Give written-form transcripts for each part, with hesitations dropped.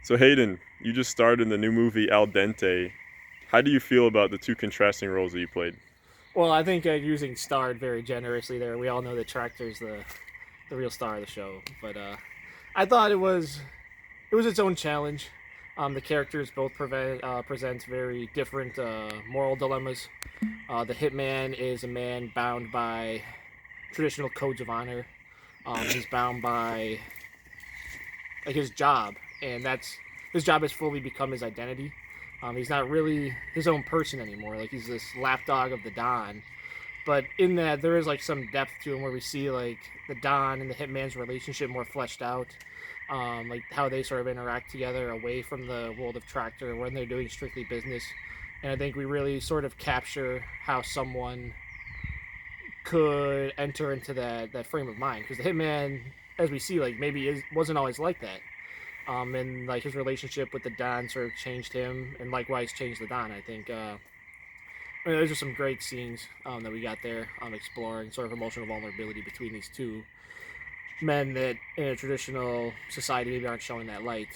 So Hayden, you just starred in the new movie Al Dente. How do you feel about the two contrasting roles that you played? Well, I think using starred very generously there. We all know that Tractor's the real star of the show, but I thought it was its own challenge. The characters both present very different moral dilemmas. The hitman is a man bound by traditional codes of honor. He's bound by like his job, and that's his job has fully become his identity. He's not really his own person anymore. Like he's this lapdog of the Don. But in that, there is like some depth to him where we see like the Don and the Hitman's relationship more fleshed out, like how they sort of interact together away from the world of Tractor when they're doing strictly business. And I think we really sort of capture how someone could enter into that frame of mind because the Hitman, as we see, like maybe wasn't always like that. And like his relationship with the Don sort of changed him, and likewise changed the Don. I think those are some great scenes that we got there, exploring sort of emotional vulnerability between these two men that in a traditional society maybe aren't showing that light.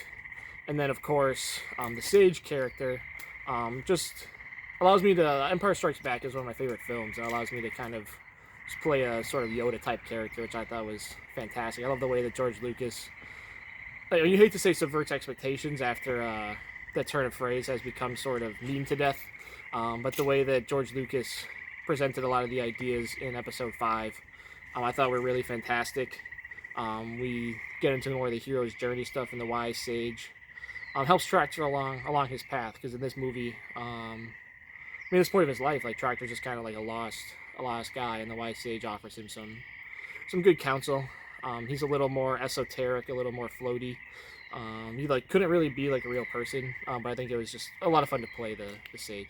And then, of course, the Sage character just allows me to. Empire Strikes Back is one of my favorite films. It allows me to kind of just play a sort of Yoda type character, which I thought was fantastic. I love the way that George Lucas, like, you hate to say subverts expectations after that turn of phrase has become sort of meme to death. But the way that George Lucas presented a lot of the ideas in Episode 5, I thought were really fantastic. We get into more of the hero's journey stuff in the Wise Sage. Helps Tractor along his path because in this movie, at this point of his life, like Tractor's just kind of like a lost guy, and the Wise Sage offers him some good counsel. He's a little more esoteric, a little more floaty. He like couldn't really be like a real person, but I think it was just a lot of fun to play the Sage.